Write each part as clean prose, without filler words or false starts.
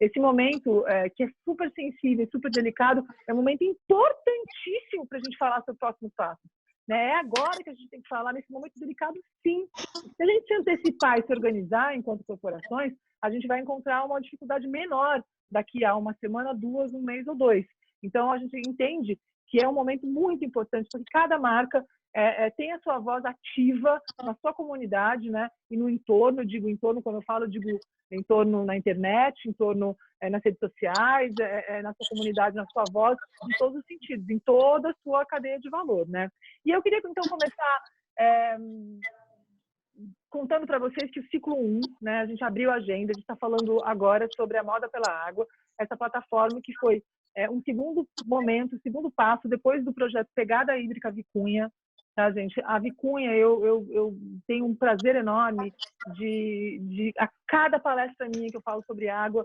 Esse momento, que é super sensível, super delicado, é um momento importantíssimo para a gente falar sobre o próximo passo. É agora que a gente tem que falar nesse momento delicado, sim. Se a gente se antecipar e se organizar enquanto corporações, a gente vai encontrar uma dificuldade menor daqui a uma semana, 2, 1 mês ou 2. Então, a gente entende que é um momento muito importante, porque cada marca tem a sua voz ativa na sua comunidade, né? E no entorno, digo entorno, quando eu falo, digo entorno na internet, entorno nas redes sociais, na sua comunidade, na sua voz, em todos os sentidos, em toda a sua cadeia de valor, né? E eu queria, então, começar contando para vocês que o ciclo 1, né, a gente abriu a agenda, a gente está falando agora sobre a Moda pela Água, essa plataforma que foi um segundo momento, segundo passo, depois do projeto Pegada Hídrica Vicunha, tá, gente? A Vicunha, eu tenho um prazer enorme de a cada palestra minha que eu falo sobre água,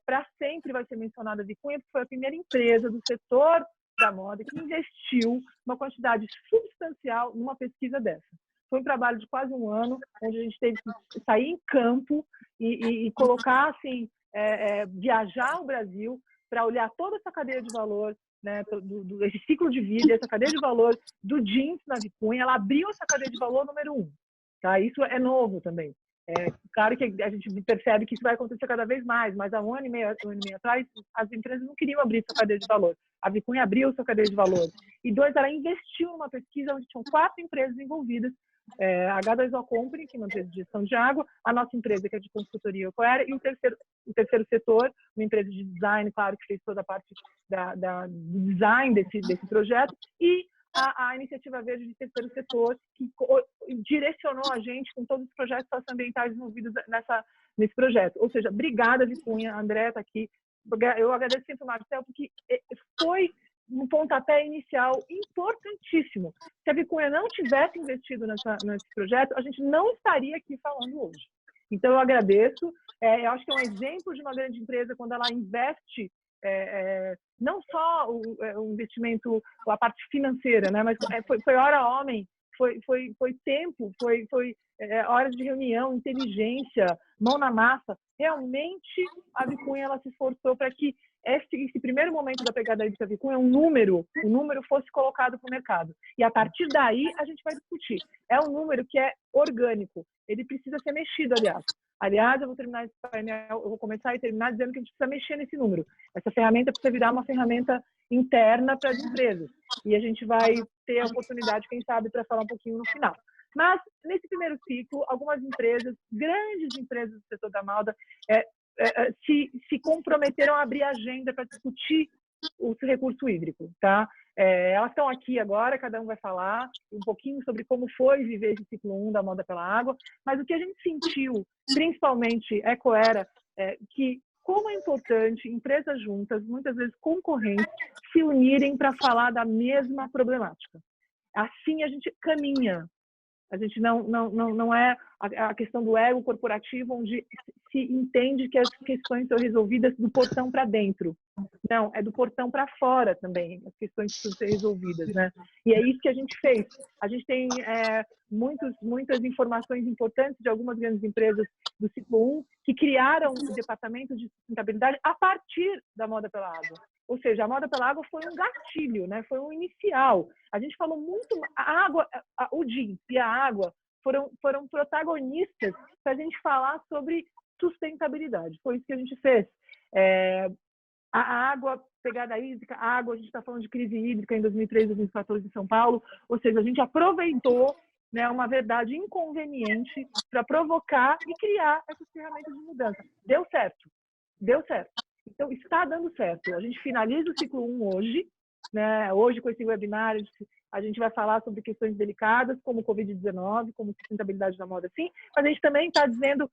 para sempre vai ser mencionada a Vicunha, porque foi a primeira empresa do setor da moda que investiu uma quantidade substancial numa pesquisa dessa. Foi um trabalho de quase um ano, onde a gente teve que sair em campo e colocar, assim, viajar o Brasil para olhar toda essa cadeia de valor, né, esse ciclo de vida, essa cadeia de valor do jeans na Vicunha. Ela abriu essa cadeia de valor número 1. Tá? Isso é novo também. Claro que a gente percebe que isso vai acontecer cada vez mais, mas há um ano e meio atrás, as empresas não queriam abrir essa cadeia de valor. A Vicunha abriu essa cadeia de valor. E 2, ela investiu numa pesquisa onde tinham 4 empresas envolvidas, a H2O Company, que é uma empresa de gestão de água, a nossa empresa, que é de consultoria Ecoera, e o terceiro setor, uma empresa de design, claro, que fez toda a parte do design desse projeto, e a Iniciativa Verde de terceiro setor, que direcionou a gente com todos os projetos socioambientais envolvidos nesse projeto. Ou seja, obrigada, Vicunha, a André está aqui. Eu agradeço sempre o Marcel, porque foi um pontapé inicial importantíssimo. Se a Vicunha não tivesse investido nesse projeto, a gente não estaria aqui falando hoje. Então, eu agradeço. Eu acho que é um exemplo de uma grande empresa quando ela investe não só o investimento, a parte financeira, né? Mas foi hora homem, foi tempo, foi horas de reunião, inteligência, mão na massa. Realmente, a Vicunha ela se esforçou para que esse primeiro momento da Pegada Hídrica Vicunha, o número fosse colocado para o mercado. E a partir daí, a gente vai discutir. É um número que é orgânico. Ele precisa ser mexido, aliás. Aliás, eu vou terminar esse painel, eu vou começar e terminar dizendo que a gente precisa mexer nesse número. Essa ferramenta precisa virar uma ferramenta interna para as empresas. E a gente vai ter a oportunidade, quem sabe, para falar um pouquinho no final. Mas, nesse primeiro ciclo, algumas empresas, grandes empresas do setor da moda, se comprometeram a abrir a agenda para discutir o recurso hídrico, tá? Elas estão aqui agora, cada um vai falar um pouquinho sobre como foi viver esse ciclo 1 da Moda pela Água, mas o que a gente sentiu, principalmente Ecoera, que como é importante empresas juntas, muitas vezes concorrentes, se unirem para falar da mesma problemática. Assim a gente caminha. A gente não é a questão do ego corporativo, onde se entende que as questões são resolvidas do portão para dentro. Não, é do portão para fora também, as questões precisam ser resolvidas, né? E é isso que a gente fez. A gente tem muitas informações importantes de algumas grandes empresas do ciclo 1 que criaram o departamento de sustentabilidade a partir da Moda pela Água. Ou seja, a Moda pela Água foi um gatilho, né? Foi um inicial. A gente falou muito... A água, o jeans e a água foram protagonistas para a gente falar sobre sustentabilidade. Foi isso que a gente fez. A água, pegada hídrica, a água, a gente está falando de crise hídrica em 2013, 2014 em São Paulo. Ou seja, a gente aproveitou, né, uma verdade inconveniente para provocar e criar essas ferramentas de mudança. Deu certo. Deu certo. Então, está dando certo. A gente finaliza o ciclo 1 hoje, né? Hoje, com esse webinar, a gente vai falar sobre questões delicadas, como o Covid-19, como sustentabilidade da moda, sim, mas a gente também está dizendo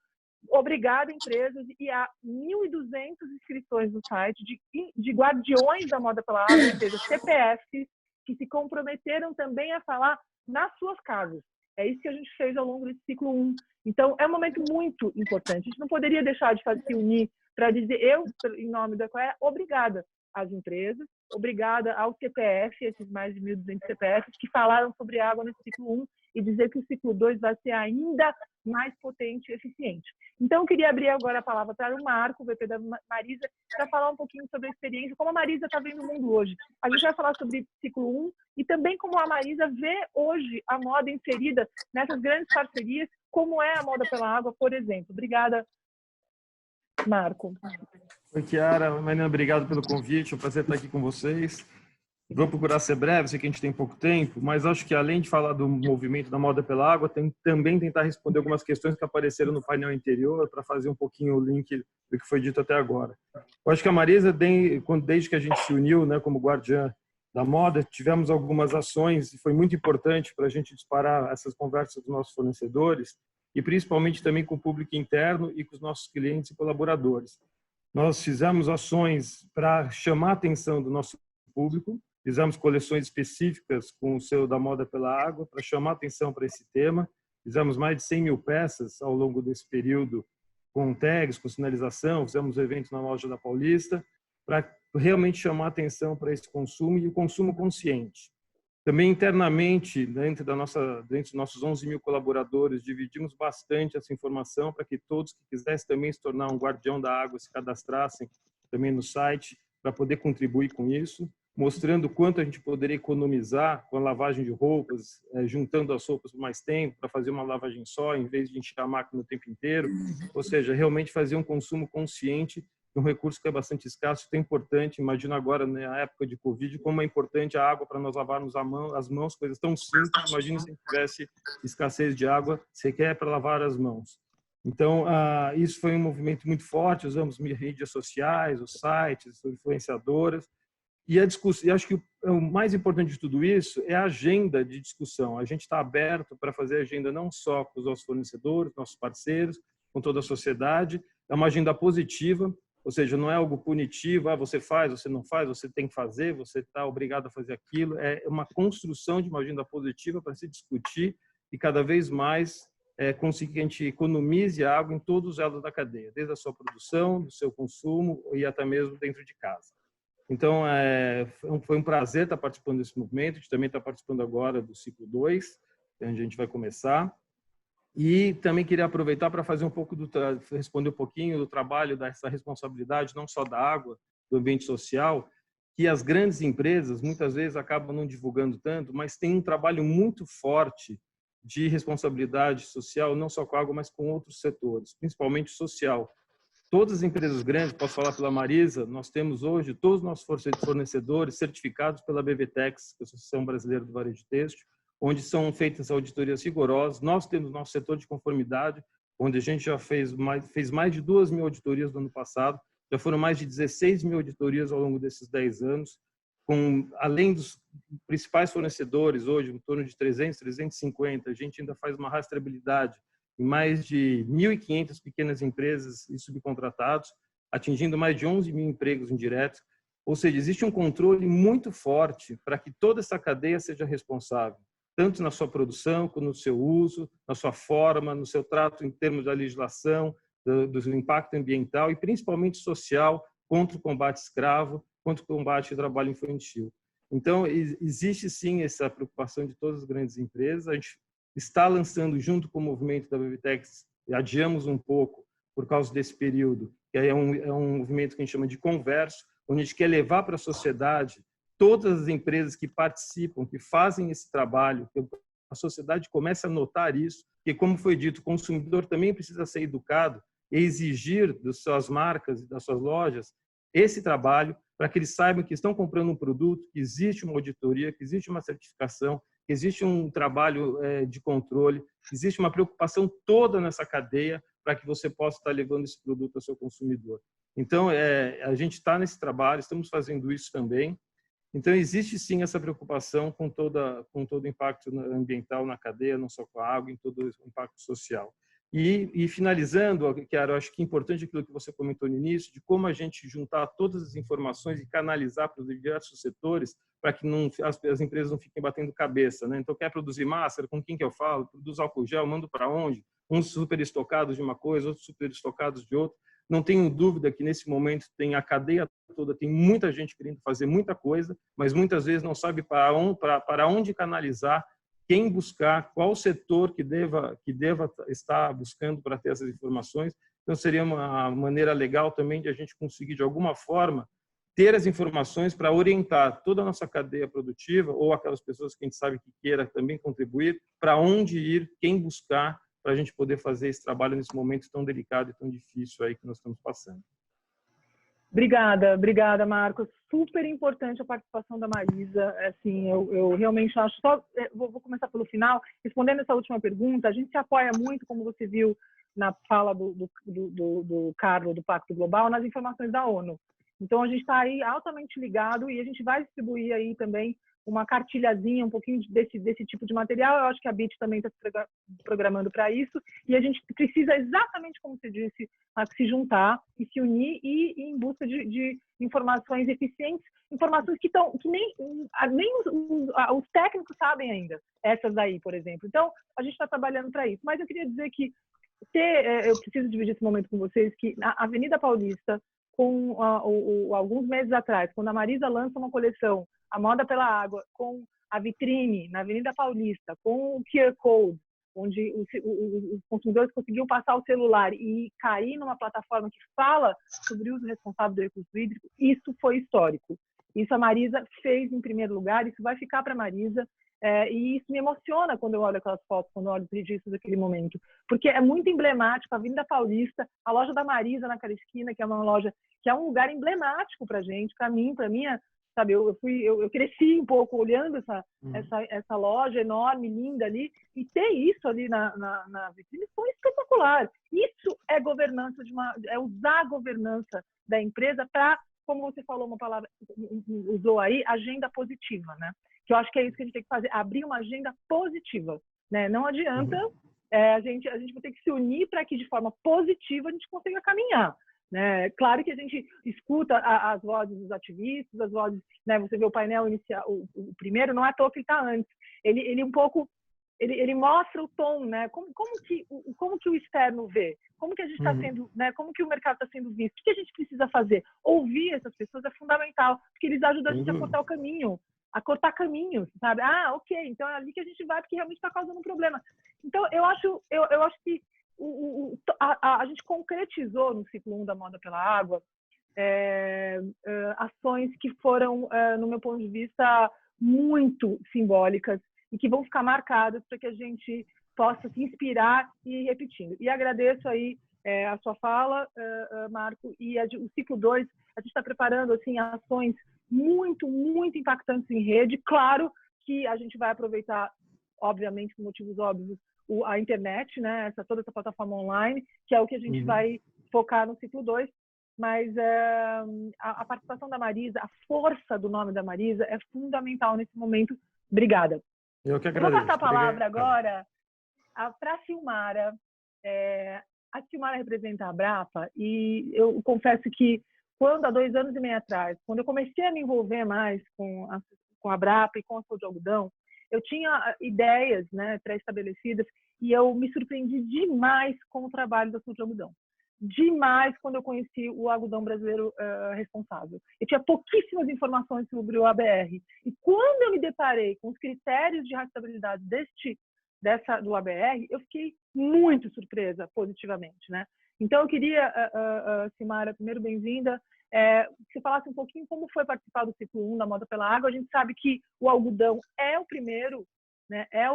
obrigado, empresas, e há 1.200 inscrições no site de guardiões da Moda pela Água, ou seja, CPFs, que se comprometeram também a falar nas suas casas. É isso que a gente fez ao longo desse ciclo 1. Então, é um momento muito importante. A gente não poderia deixar de se unir para dizer, eu, em nome da Ecoera, obrigada às empresas, obrigada ao CPF, esses mais de 1.200 CPFs que falaram sobre água nesse ciclo 1 e dizer que o ciclo 2 vai ser ainda mais potente e eficiente. Então, eu queria abrir agora a palavra para o Marco, o VP da Marisa, para falar um pouquinho sobre a experiência, como a Marisa está vendo o mundo hoje. A gente vai falar sobre ciclo 1 e também como a Marisa vê hoje a moda inserida nessas grandes parcerias, como é a moda pela água, por exemplo. Obrigada, Marco. Oi, Chiara. Marina, obrigado pelo convite. É um prazer estar aqui com vocês. Vou procurar ser breve, sei que a gente tem pouco tempo, mas acho que além de falar do movimento da moda pela água, tem também tentar responder algumas questões que apareceram no painel anterior para fazer um pouquinho o link do que foi dito até agora. Eu acho que a Marisa, desde que a gente se uniu, né, como guardiã da moda, tivemos algumas ações e foi muito importante para a gente disparar essas conversas dos nossos fornecedores e principalmente também com o público interno e com os nossos clientes e colaboradores. Nós fizemos ações para chamar a atenção do nosso público. Fizemos coleções específicas com o selo da moda pela água para chamar atenção para esse tema. Fizemos mais de 100 mil peças ao longo desse período com tags, com sinalização. Fizemos eventos na loja da Paulista para realmente chamar atenção para esse consumo e o consumo consciente. Também internamente, dentro dos nossos 11 mil colaboradores, dividimos bastante essa informação para que todos que quisessem também se tornar um guardião da água se cadastrassem também no site para poder contribuir com isso, mostrando quanto a gente poderia economizar com a lavagem de roupas, juntando as roupas por mais tempo, para fazer uma lavagem só, em vez de encher a máquina o tempo inteiro. Ou seja, realmente fazer um consumo consciente de um recurso que é bastante escasso, é importante. Imagina agora, na época de Covid, como é importante a água para nós lavarmos as mãos, coisas tão simples. Imagina se tivesse escassez de água, sequer para lavar as mãos. Então, isso foi um movimento muito forte. Usamos mídias sociais, os sites, as influenciadoras. E a discussão, e acho que o mais importante de tudo isso é a agenda de discussão. A gente está aberto para fazer agenda não só com os nossos fornecedores, nossos parceiros, com toda a sociedade. É uma agenda positiva, ou seja, não é algo punitivo, você faz, você não faz, você tem que fazer, você está obrigado a fazer aquilo. É uma construção de uma agenda positiva para se discutir e cada vez mais conseguir que a gente economize a água em todos os elos da cadeia, desde a sua produção, do seu consumo e até mesmo dentro de casa. Então, foi um prazer estar participando desse movimento. A gente também está participando agora do ciclo 2, onde a gente vai começar. E também queria aproveitar para fazer responder um pouquinho do trabalho, dessa responsabilidade, não só da água, do ambiente social, que as grandes empresas muitas vezes acabam não divulgando tanto, mas tem um trabalho muito forte de responsabilidade social, não só com a água, mas com outros setores, principalmente social. Todas as empresas grandes, posso falar pela Marisa, nós temos hoje todos os nossos fornecedores certificados pela BVTEX, Associação Brasileira do Varejo Têxtil, onde são feitas auditorias rigorosas. Nós temos nosso setor de conformidade, onde a gente já fez mais de 2.000 auditorias no ano passado, já foram mais de 16 mil auditorias ao longo desses 10 anos, além dos principais fornecedores, hoje em torno de 300, 350, a gente ainda faz uma rastreabilidade em mais de 1.500 pequenas empresas e subcontratados, atingindo mais de 11 mil empregos indiretos. Ou seja, existe um controle muito forte para que toda essa cadeia seja responsável, tanto na sua produção, como no seu uso, na sua forma, no seu trato em termos da legislação, do impacto ambiental e principalmente social, contra o combate escravo, contra o combate ao trabalho infantil. Então, existe sim essa preocupação de todas as grandes empresas. A gente está lançando, junto com o movimento da BVTEX, adiamos um pouco por causa desse período, que é um movimento que a gente chama de converso, onde a gente quer levar para a sociedade todas as empresas que participam, que fazem esse trabalho, que a sociedade comece a notar isso, que, como foi dito, o consumidor também precisa ser educado e exigir das suas marcas e das suas lojas esse trabalho para que eles saibam que estão comprando um produto, que existe uma auditoria, que existe uma certificação, que existe um trabalho de controle, que existe uma preocupação toda nessa cadeia para que você possa estar levando esse produto ao seu consumidor. Então, a gente está nesse trabalho, estamos fazendo isso também. Então, existe sim essa preocupação com todo o impacto ambiental na cadeia, não só com a água, em todo o impacto social. E finalizando, Chiara, eu acho que é importante aquilo que você comentou no início, de como a gente juntar todas as informações e canalizar para os diversos setores, para que as empresas não fiquem batendo cabeça, né? Então, quer produzir máscara? Com quem que eu falo? Produz álcool gel, mando para onde? Uns super estocados de uma coisa, outros super estocados de outra. Não tenho dúvida que, nesse momento, tem a cadeia toda, tem muita gente querendo fazer muita coisa, mas muitas vezes não sabe para onde canalizar quem buscar, qual setor que deva estar buscando para ter essas informações. Então, seria uma maneira legal também de a gente conseguir, de alguma forma, ter as informações para orientar toda a nossa cadeia produtiva ou aquelas pessoas que a gente sabe que queira também contribuir, para onde ir, quem buscar, para a gente poder fazer esse trabalho nesse momento tão delicado e tão difícil aí que nós estamos passando. Obrigada, Marcos. Super importante a participação da Marisa. Assim, eu realmente acho. Vou começar pelo final. Respondendo essa última pergunta, a gente se apoia muito, como você viu na fala do Carlos, do Pacto Global, nas informações da ONU. Então, a gente está aí altamente ligado e a gente vai distribuir aí também uma cartilhazinha, um pouquinho desse tipo de material. Eu acho que a BIT também está se programando para isso. E a gente precisa, exatamente como você disse, se juntar e se unir e ir em busca de informações eficientes, informações que nem os técnicos sabem ainda, essas daí, por exemplo. Então, a gente está trabalhando para isso. Mas eu queria dizer que eu preciso dividir esse momento com vocês, que na Avenida Paulista, alguns meses atrás, quando a Marisa lança uma coleção, a Moda pela Água, com a vitrine na Avenida Paulista, com o QR Code, onde os consumidores conseguiam passar o celular e cair numa plataforma que fala sobre o uso responsável do recurso hídrico, isso foi histórico. Isso a Marisa fez em primeiro lugar, isso vai ficar para a Marisa, e isso me emociona quando eu olho aquelas fotos, quando eu olho os registros daquele momento, porque é muito emblemático, a Avenida Paulista, a loja da Marisa naquela esquina, que é uma loja que é um lugar emblemático para a gente, para mim, para minha, sabe, eu cresci um pouco olhando essa loja enorme, linda ali, e ter isso ali na vitrine foi espetacular. Isso é governança é usar a governança da empresa para, como você falou, uma palavra, usou aí, agenda positiva, né? Que eu acho que é isso que a gente tem que fazer, abrir uma agenda positiva, né? Não adianta, a gente vai ter que se unir para que de forma positiva a gente consiga caminhar. Né? Claro que a gente escuta as vozes dos ativistas, as vozes, né? Você vê o painel inicial, o primeiro, não é à toa que ele está antes. Ele um pouco, ele mostra o tom, né? Como que o externo vê, como que a gente está sendo, né? Como que o mercado está sendo visto, o que a gente precisa fazer? Ouvir essas pessoas é fundamental, porque eles ajudam a gente a cortar o caminho, a cortar caminhos, sabe? Ah, ok, então é ali que a gente vai porque realmente está causando um problema. Então eu acho que a gente concretizou no ciclo 1 da Moda pela Água ações que foram, no meu ponto de vista, muito simbólicas e que vão ficar marcadas para que a gente possa se inspirar e ir repetindo. E agradeço aí a sua fala, Marco, e o ciclo 2, a gente está preparando assim, ações muito, muito impactantes em rede. Claro que a gente vai aproveitar, obviamente, por motivos óbvios, a internet, né? Toda essa plataforma online, que é o que a gente vai focar no ciclo 2, mas a participação da Marisa, a força do nome da Marisa é fundamental nesse momento. Obrigada. Eu que agradeço. Vou passar a palavra agora para a Silmara. A Silmara representa a Abrapa e eu confesso que quando, há 2 anos e meio atrás, quando eu comecei a me envolver mais com a Abrapa e com a Folha de Algodão, eu tinha ideias, né, pré-estabelecidas e eu me surpreendi demais com o trabalho da Folha de Algodão. Demais quando eu conheci o algodão brasileiro responsável. Eu tinha pouquíssimas informações sobre o ABR. E quando eu me deparei com os critérios de rastreabilidade do ABR, eu fiquei muito surpresa positivamente, né? Então, eu queria, Silmara, primeiro, bem-vinda, que você falasse um pouquinho como foi participar do ciclo 1 da Moda pela Água. A gente sabe que o algodão é o primeiro, né? É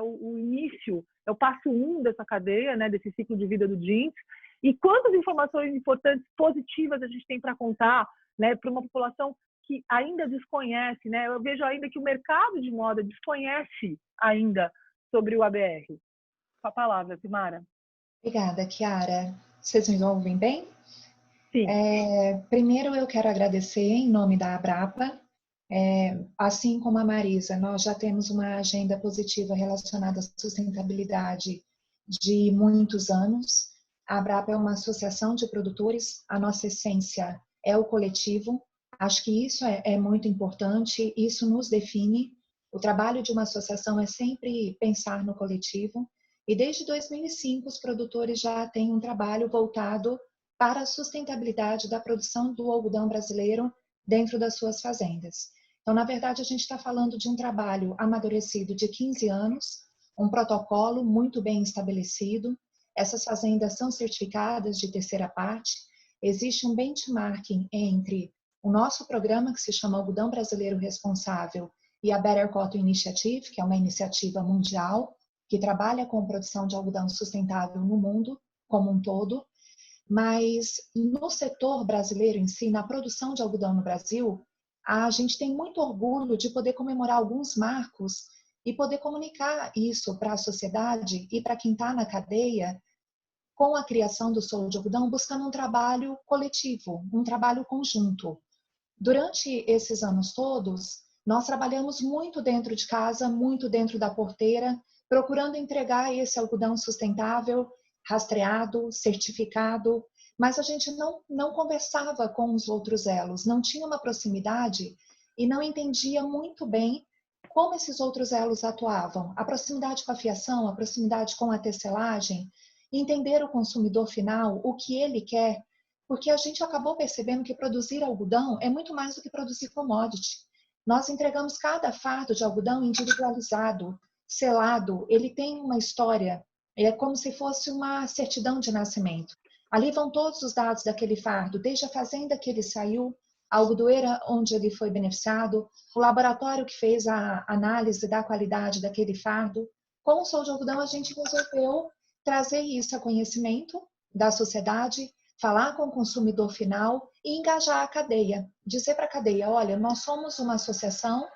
o início, é o passo 1 dessa cadeia, né? Desse ciclo de vida do jeans. E quantas informações importantes, positivas a gente tem para contar, né? Para uma população que ainda desconhece, né? Eu vejo ainda que o mercado de moda desconhece ainda sobre o ABR. Com a palavra, Silmara. Obrigada, Chiara. Vocês me ouvem bem? Sim. Primeiro, eu quero agradecer em nome da Abrapa. Assim como a Marisa, nós já temos uma agenda positiva relacionada à sustentabilidade de muitos anos. A Abrapa é uma associação de produtores, a nossa essência é o coletivo. Acho que isso é muito importante, isso nos define. O trabalho de uma associação é sempre pensar no coletivo. E desde 2005, os produtores já têm um trabalho voltado para a sustentabilidade da produção do algodão brasileiro dentro das suas fazendas. Então, na verdade, a gente está falando de um trabalho amadurecido de 15 anos, um protocolo muito bem estabelecido. Essas fazendas são certificadas de terceira parte. Existe um benchmarking entre o nosso programa, que se chama Algodão Brasileiro Responsável, e a Better Cotton Initiative, que é uma iniciativa mundial que trabalha com produção de algodão sustentável no mundo como um todo. Mas no setor brasileiro em si, na produção de algodão no Brasil, a gente tem muito orgulho de poder comemorar alguns marcos e poder comunicar isso para a sociedade e para quem está na cadeia com a criação do solo de algodão, buscando um trabalho coletivo, um trabalho conjunto. Durante esses anos todos, nós trabalhamos muito dentro de casa, muito dentro da porteira, procurando entregar esse algodão sustentável, rastreado, certificado, mas a gente não conversava com os outros elos, não tinha uma proximidade e não entendia muito bem como esses outros elos atuavam. A proximidade com a fiação, a proximidade com a tecelagem, entender o consumidor final, o que ele quer, porque a gente acabou percebendo que produzir algodão é muito mais do que produzir commodity. Nós entregamos cada fardo de algodão individualizado, selado, ele tem uma história, é como se fosse uma certidão de nascimento. Ali vão todos os dados daquele fardo, desde a fazenda que ele saiu, a algodoeira onde ele foi beneficiado, o laboratório que fez a análise da qualidade daquele fardo. Com o Solo de Algodão, a gente resolveu trazer isso a conhecimento da sociedade, falar com o consumidor final e engajar a cadeia. Dizer para a cadeia, olha, nós somos uma associação,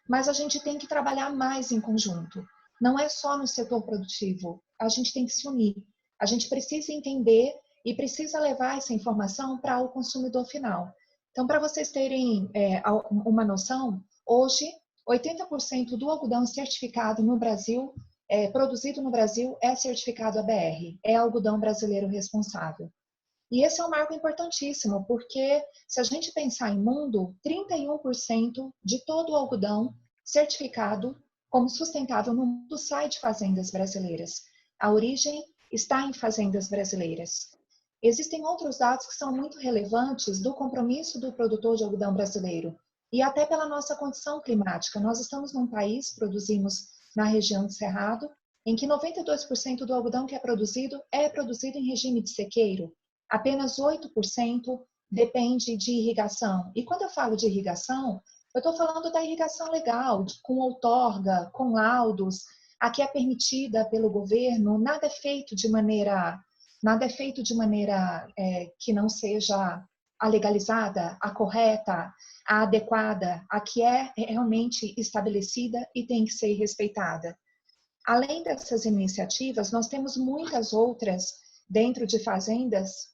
mas a gente tem que trabalhar mais em conjunto. Não é só no setor produtivo, a gente tem que se unir. A gente precisa entender e precisa levar essa informação para o consumidor final. Então, para vocês terem uma noção, hoje, 80% do algodão certificado no Brasil, produzido no Brasil, é certificado ABR, é algodão brasileiro responsável. E esse é um marco importantíssimo, porque se a gente pensar em mundo, 31% de todo o algodão certificado como sustentável no mundo sai de fazendas brasileiras. A origem está em fazendas brasileiras. Existem outros dados que são muito relevantes do compromisso do produtor de algodão brasileiro e até pela nossa condição climática. Nós estamos num país, produzimos na região do Cerrado, em que 92% do algodão que é produzido em regime de sequeiro. Apenas 8% depende de irrigação. E quando eu falo de irrigação, eu estou falando da irrigação legal, com outorga, com laudos, a que é permitida pelo governo, nada é feito de maneira que não seja a legalizada, a correta, a adequada, a que é realmente estabelecida e tem que ser respeitada. Além dessas iniciativas, nós temos muitas outras dentro de fazendas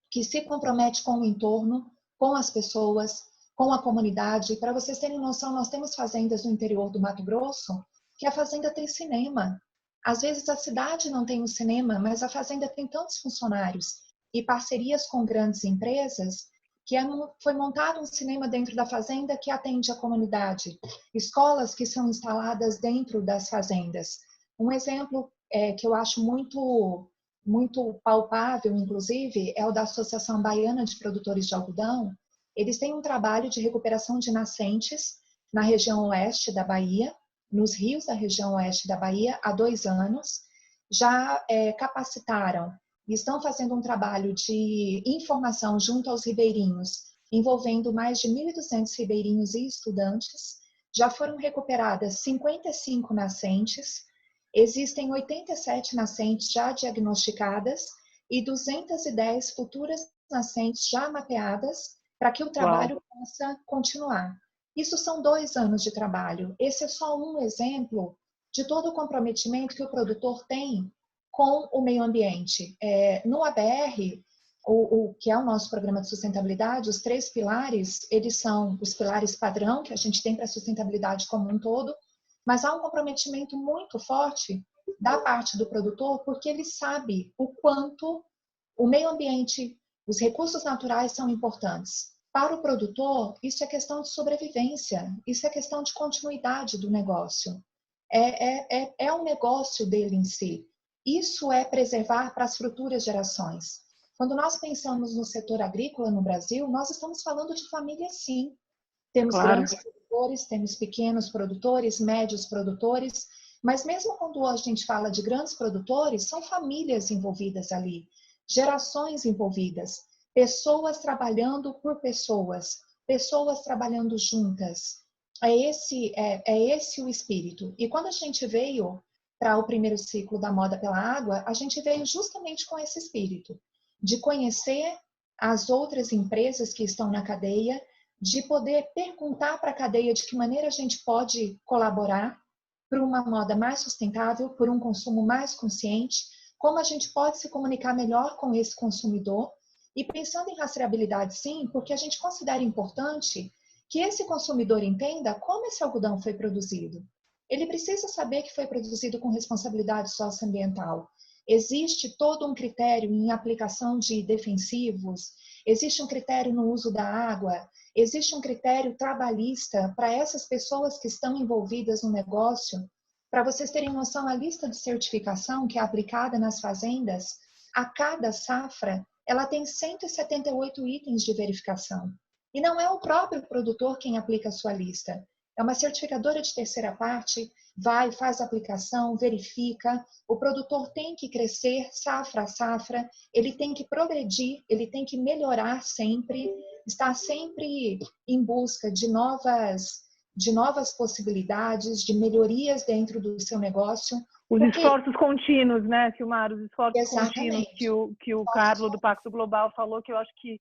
que se comprometem com o entorno, com as pessoas, com a comunidade. Para vocês terem noção, nós temos fazendas no interior do Mato Grosso que a fazenda tem cinema. Às vezes a cidade não tem um cinema, mas a fazenda tem tantos funcionários e parcerias com grandes empresas que foi montado um cinema dentro da fazenda que atende a comunidade. Escolas que são instaladas dentro das fazendas. Um exemplo que eu acho muito palpável, inclusive, é o da Associação Baiana de Produtores de Algodão. Eles têm um trabalho de recuperação de nascentes na região oeste da Bahia, nos rios da região oeste da Bahia, há 2 anos. Já capacitaram e estão fazendo um trabalho de informação junto aos ribeirinhos, envolvendo mais de 1.200 ribeirinhos e estudantes. Já foram recuperadas 55 nascentes, existem 87 nascentes já diagnosticadas e 210 futuras nascentes já mapeadas para que o trabalho possa continuar. Isso são 2 anos de trabalho. Esse é só um exemplo de todo o comprometimento que o produtor tem com o meio ambiente. No ABR, que é o nosso programa de sustentabilidade, os 3 pilares, eles são os pilares padrão que a gente tem para a sustentabilidade como um todo, mas há um comprometimento muito forte da parte do produtor, porque ele sabe o quanto o meio ambiente, os recursos naturais são importantes. Para o produtor, isso é questão de sobrevivência, isso é questão de continuidade do negócio. É um negócio dele em si. Isso é preservar para as futuras gerações. Quando nós pensamos no setor agrícola no Brasil, nós estamos falando de família, sim. Temos Claro. grandes produtores, temos pequenos produtores, médios produtores, mas mesmo quando a gente fala de grandes produtores, são famílias envolvidas ali, gerações envolvidas, pessoas trabalhando por pessoas, pessoas trabalhando juntas. É esse o espírito. E quando a gente veio para o primeiro ciclo da Moda pela Água, a gente veio justamente com esse espírito, de conhecer as outras empresas que estão na cadeia, de poder perguntar para a cadeia de que maneira a gente pode colaborar por uma moda mais sustentável, por um consumo mais consciente, como a gente pode se comunicar melhor com esse consumidor. E pensando em rastreabilidade, sim, porque a gente considera importante que esse consumidor entenda como esse algodão foi produzido. Ele precisa saber que foi produzido com responsabilidade socioambiental. Existe todo um critério em aplicação de defensivos, existe um critério no uso da água, existe um critério trabalhista para essas pessoas que estão envolvidas no negócio. Para vocês terem noção, a lista de certificação que é aplicada nas fazendas, a cada safra, ela tem 178 itens de verificação. E não é o próprio produtor quem aplica a sua lista. É uma certificadora de terceira parte, vai, faz a aplicação, verifica. O produtor tem que crescer safra a safra, ele tem que progredir, ele tem que melhorar sempre, estar sempre em busca de novas possibilidades, de melhorias dentro do seu negócio. Os esforços contínuos, né, Silmar? Os esforços Exatamente. contínuos que o Carlos do Pacto Global falou, que eu acho que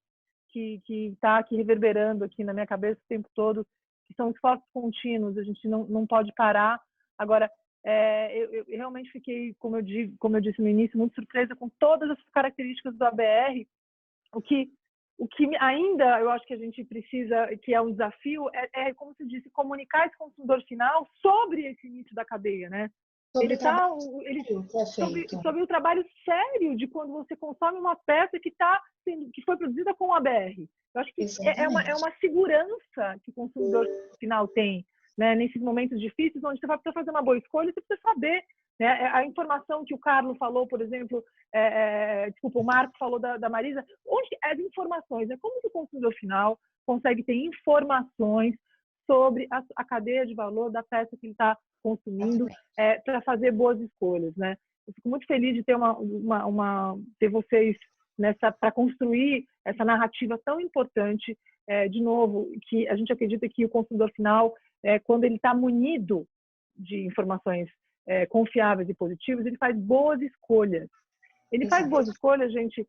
está aqui reverberando aqui na minha cabeça o tempo todo, que são esforços contínuos, a gente não pode parar. Agora, eu realmente fiquei, como eu disse no início, muito surpresa com todas as características do ABR. O que ainda eu acho que a gente precisa, que é um desafio, como se disse, comunicar esse consumidor final sobre esse início da cadeia, né? Sobre o trabalho sério de quando você consome uma peça que foi produzida com o ABR. Eu acho que é uma segurança que o consumidor final tem, né? Nesses momentos difíceis, onde você vai precisar fazer uma boa escolha, você precisa saber, né? A informação que o Carlos falou, por exemplo, desculpa, o Marco falou da Marisa, onde as informações, né? Como que o consumidor final consegue ter informações sobre a cadeia de valor da peça que ele está consumindo, para fazer boas escolhas, né? Eu fico muito feliz de ter ter vocês para construir essa narrativa tão importante, de novo, que a gente acredita que o consumidor final, quando ele está munido de informações confiáveis e positivas, ele faz boas escolhas. Ele faz boas escolhas, gente,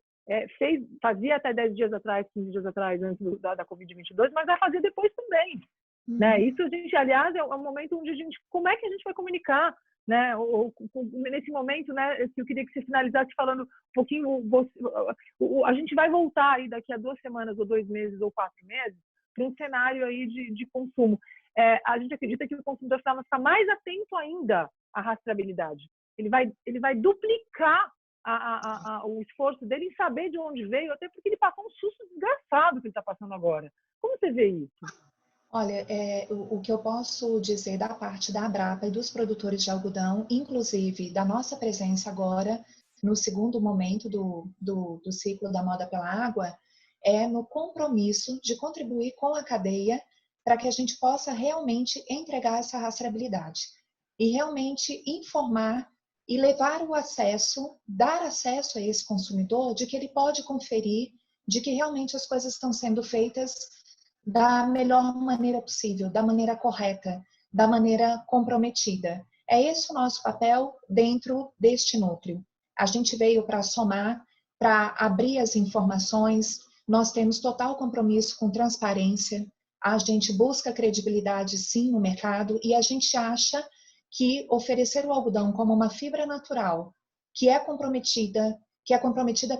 fazia até 10 dias atrás, 15 dias atrás, antes da Covid-22, mas vai fazer depois também. Né? Isso, a gente, aliás, é um momento onde como é que a gente vai comunicar, né? Nesse momento, né, eu queria que você finalizasse falando um pouquinho, a gente vai voltar aí daqui a 2 semanas, ou 2 meses, ou 4 meses, para um cenário aí de consumo. A gente acredita que o consumidor final vai ficar mais atento ainda à rastreabilidade. Ele vai duplicar o esforço dele em saber de onde veio, até porque ele passou um susto desgraçado que ele está passando agora. Como você vê isso? Olha, o que eu posso dizer da parte da Abrapa e dos produtores de algodão, inclusive da nossa presença agora, no segundo momento do ciclo da Moda pela Água, é no compromisso de contribuir com a cadeia para que a gente possa realmente entregar essa rastreabilidade e realmente informar e levar o acesso, dar acesso a esse consumidor de que ele pode conferir, de que realmente as coisas estão sendo feitas da melhor maneira possível, da maneira correta, da maneira comprometida. É esse o nosso papel dentro deste núcleo. A gente veio para somar, para abrir as informações, nós temos total compromisso com transparência, a gente busca credibilidade sim no mercado e a gente acha que oferecer o algodão como uma fibra natural, que é comprometida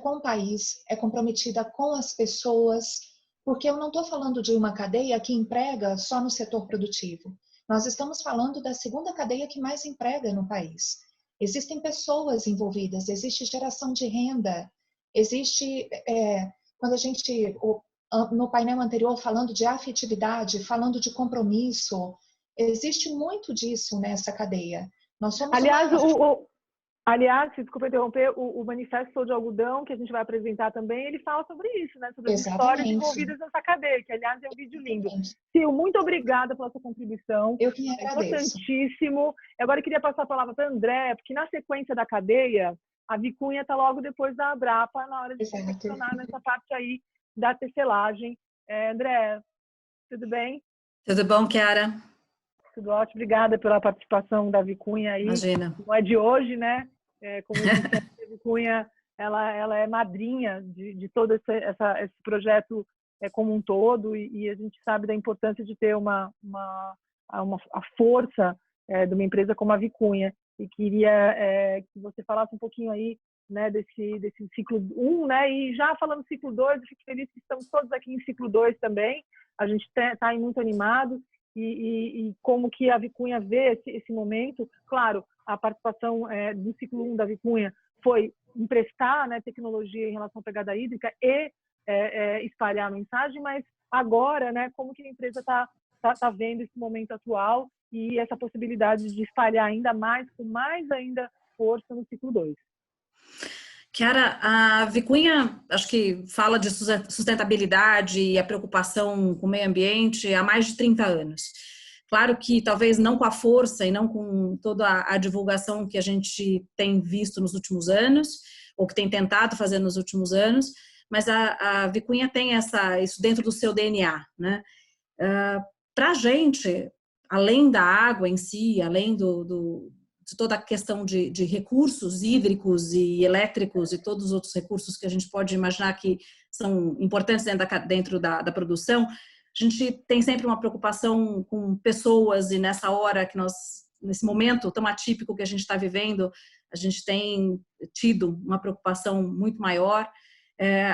com o país, é comprometida com as pessoas, porque eu não estou falando de uma cadeia que emprega só no setor produtivo. Nós estamos falando da segunda cadeia que mais emprega no país. Existem pessoas envolvidas, existe geração de renda, existe, quando a gente, no painel anterior, falando de afetividade, falando de compromisso, existe muito disso nessa cadeia. Nós somos aliás, Aliás, desculpa interromper, o Manifesto Sou de Algodão, que a gente vai apresentar também, ele fala sobre isso, né? Sobre as histórias envolvidas nessa cadeia, que, aliás, é um vídeo lindo. Sil, muito obrigada pela sua contribuição. Eu que agradeço. É importantíssimo. Agora eu queria passar a palavra para a André, porque na sequência da cadeia, a Vicunha está logo depois da Abrapa, na hora de confeccionar nessa parte aí da tecelagem. André, tudo bem? Tudo bom, Chiara? Tudo ótimo. Obrigada pela participação da Vicunha aí. Imagina. Não é de hoje, né? Como eu disse, a Vicunha, ela é madrinha de todo esse projeto como um todo, e a gente sabe da importância de ter a força de uma empresa como a Vicunha. E queria que você falasse um pouquinho aí, né, desse ciclo 1, né? E já falando do ciclo 2, eu fico feliz que estamos todos aqui em ciclo 2 também. A gente está muito animado. E como que a Vicunha vê esse momento. Claro, a participação do ciclo 1 da Vicunha foi emprestar, né, tecnologia em relação à pegada hídrica e espalhar a mensagem, mas agora, né, como que a empresa está vendo esse momento atual e essa possibilidade de espalhar ainda mais, com mais ainda força no ciclo 2. Chiara, a Vicunha, acho que fala de sustentabilidade e a preocupação com o meio ambiente há mais de 30 anos. Claro que talvez não com a força e não com toda a divulgação que a gente tem visto nos últimos anos, ou que tem tentado fazer nos últimos anos, mas a Vicunha tem isso dentro do seu DNA, né? Para a gente, além da água em si, além de toda a questão de recursos hídricos e elétricos e todos os outros recursos que a gente pode imaginar que são importantes dentro da produção, a gente tem sempre uma preocupação com pessoas, e nessa hora nesse momento tão atípico que a gente está vivendo, a gente tem tido uma preocupação muito maior.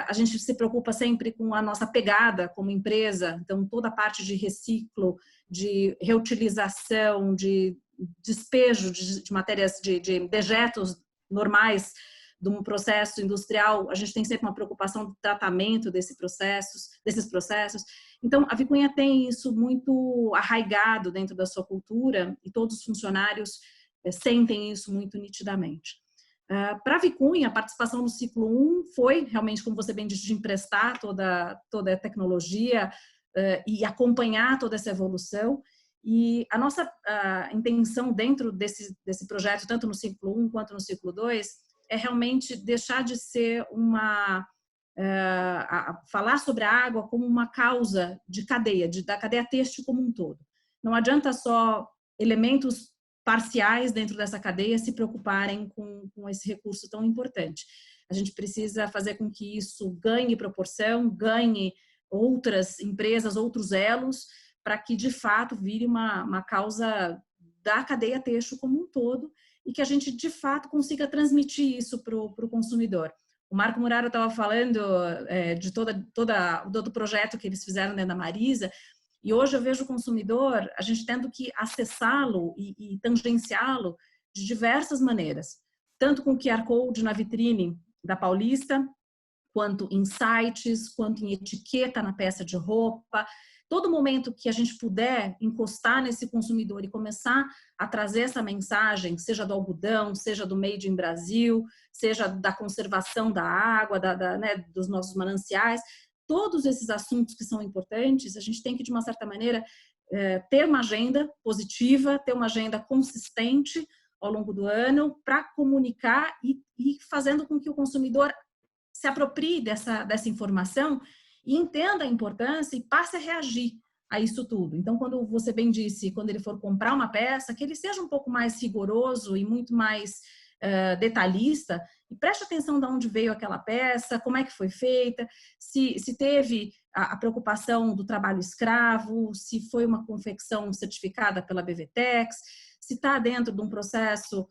A gente se preocupa sempre com a nossa pegada como empresa, então toda a parte de reciclo, de reutilização, de despejo de matérias, de dejetos normais de um processo industrial, a gente tem sempre uma preocupação do tratamento desses processos. Então, a Vicunha tem isso muito arraigado dentro da sua cultura e todos os funcionários sentem isso muito nitidamente. Para a Vicunha, a participação no ciclo 1 foi realmente, como você bem disse, de emprestar toda a tecnologia e acompanhar toda essa evolução. E a nossa intenção dentro desse projeto, tanto no ciclo 1 quanto no ciclo 2, é realmente deixar de ser falar sobre a água como uma causa de cadeia, da cadeia têxtil como um todo. Não adianta só elementos parciais dentro dessa cadeia se preocuparem com esse recurso tão importante. A gente precisa fazer com que isso ganhe proporção, ganhe outras empresas, outros elos, para que de fato vire uma causa da cadeia têxtil como um todo e que a gente de fato consiga transmitir isso para o consumidor. O Marco Muraro estava falando de todo o projeto que eles fizeram dentro da Marisa, e hoje eu vejo o consumidor, a gente tendo que acessá-lo e tangenciá-lo de diversas maneiras, tanto com o QR Code na vitrine da Paulista, quanto em sites, quanto em etiqueta na peça de roupa. Todo momento que a gente puder encostar nesse consumidor e começar a trazer essa mensagem, seja do algodão, seja do Made in Brasil, seja da conservação da água, né, dos nossos mananciais, todos esses assuntos que são importantes, a gente tem que, de uma certa maneira, ter uma agenda positiva, ter uma agenda consistente ao longo do ano para comunicar e fazendo com que o consumidor se aproprie dessa informação e entenda a importância e passe a reagir a isso tudo. Então, quando você bem disse, quando ele for comprar uma peça, que ele seja um pouco mais rigoroso e muito mais detalhista, e preste atenção de onde veio aquela peça, como é que foi feita, se teve a preocupação do trabalho escravo, se foi uma confecção certificada pela BVTEX, se está dentro de um processo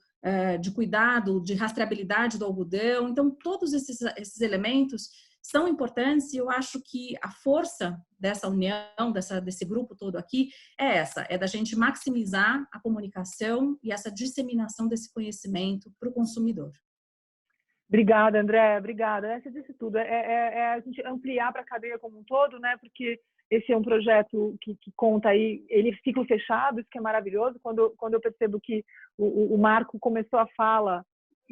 de cuidado, de rastreabilidade do algodão. Então, todos esses elementos são importantes, e eu acho que a força dessa união, desse grupo todo aqui, é da gente maximizar a comunicação e essa disseminação desse conhecimento para o consumidor. Obrigada, André, obrigada. Você disse tudo, a gente ampliar para a cadeia como um todo, né? Porque esse é um projeto que conta aí, ele é ciclo fechado, isso que é maravilhoso. Quando eu percebo que o Marco começou a fala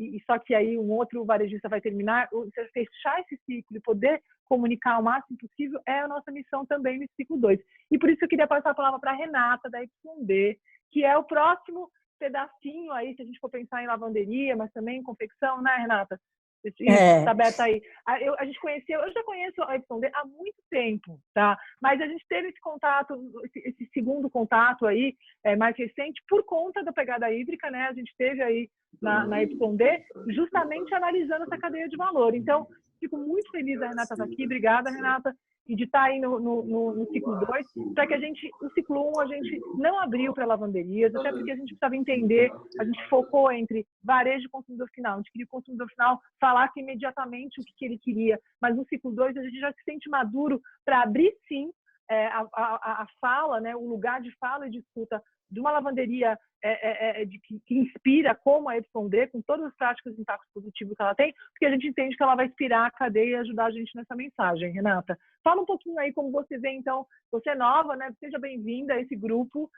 e só que aí um outro varejista vai terminar, você fechar esse ciclo e poder comunicar o máximo possível é a nossa missão também no ciclo 2. E por isso eu queria passar a palavra para a Renata, da YD, que é o próximo pedacinho aí, se a gente for pensar em lavanderia, mas também em confecção, né, Renata? Está aberta aí. A gente conheceu, eu já conheço a YD há muito tempo, tá? Mas a gente teve esse contato, esse segundo contato aí, mais recente, por conta da pegada hídrica, né? A gente teve aí na YD, justamente analisando essa cadeia de valor. Então, fico muito feliz da Renata estar aqui. Obrigada, Renata, e de estar aí no ciclo 2, para que o ciclo 1 a gente não abriu para lavanderias, até porque a gente precisava entender, a gente focou entre varejo e consumidor final. A gente queria que o consumidor final falasse imediatamente o que ele queria, mas no ciclo 2 a gente já se sente maduro para abrir, sim, a fala, né, o lugar de fala e de escuta de uma lavanderia que inspira, como a YD, com todas as práticas de impacto positivo que ela tem, porque a gente entende que ela vai inspirar a cadeia e ajudar a gente nessa mensagem. Renata, fala um pouquinho aí como você vê, então, você é nova, né? Seja bem-vinda a esse grupo.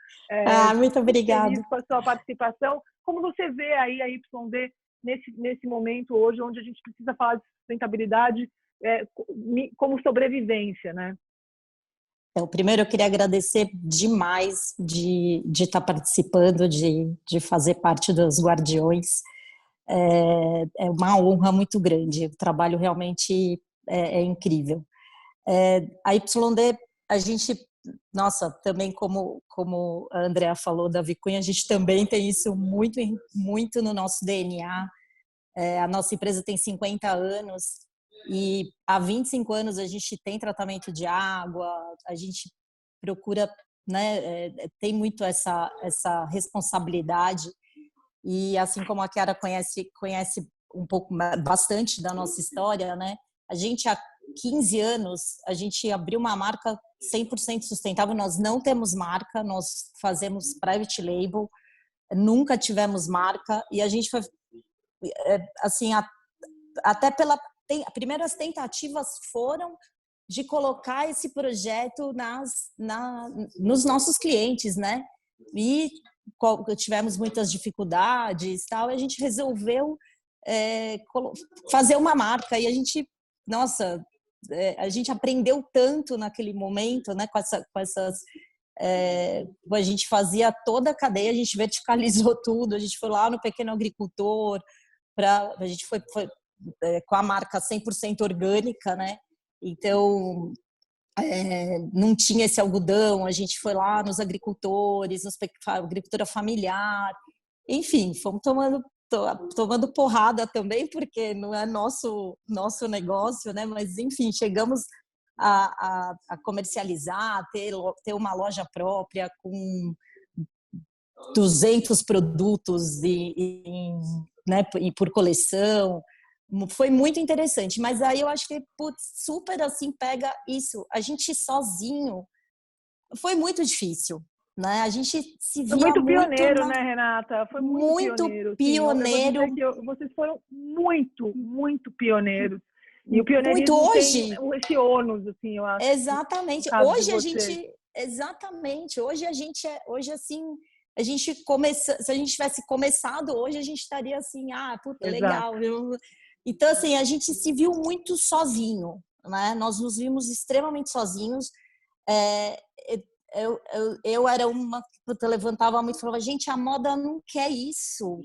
Muito obrigada. Feliz com a sua participação. Como você vê aí a YD nesse momento hoje, onde a gente precisa falar de sustentabilidade como sobrevivência, né? Então, primeiro, eu queria agradecer demais de estar participando, de fazer parte dos Guardiões. É uma honra muito grande. O trabalho realmente é incrível. A YD, a gente, nossa, também como a Andrea falou da Vicunha, a gente também tem isso muito, muito no nosso DNA. A nossa empresa tem 50 anos. E há 25 anos a gente tem tratamento de água, a gente procura, né, tem muito essa responsabilidade. E assim como a Chiara conhece um pouco, bastante da nossa história, né, a gente há 15 anos, a gente abriu uma marca 100% sustentável. Nós não temos marca, nós fazemos private label, nunca tivemos marca, e a gente foi, assim, até primeiras tentativas foram de colocar esse projeto nos nossos clientes, né? E tivemos muitas dificuldades, tal, e a gente resolveu fazer uma marca, e a gente, nossa, a gente aprendeu tanto naquele momento, né? A gente fazia toda a cadeia, a gente verticalizou tudo, a gente foi lá no pequeno agricultor, a gente foi com a marca 100% orgânica, né? Então, não tinha esse algodão, a gente foi lá nos agricultores, agricultura familiar, enfim, fomos tomando porrada também, porque não é nosso negócio, né? Mas, enfim, chegamos a comercializar, ter uma loja própria com 200 produtos né, e por coleção. Foi muito interessante, mas aí eu acho que super assim pega isso. A gente sozinho foi muito difícil, né? A gente se via muito pioneiro, né, Renata? Foi muito pioneiro. Assim, vocês foram muito, muito pioneiros. E o pioneirismo hoje tem esse ônus, assim, eu acho. Exatamente. Hoje a gente, exatamente. Hoje assim, a gente se a gente tivesse começado hoje, a gente estaria assim, puta, legal. Então, assim, a gente se viu muito sozinho, né? Nós nos vimos extremamente sozinhos. Eu era uma que levantava muito e falava, gente, a moda não quer isso,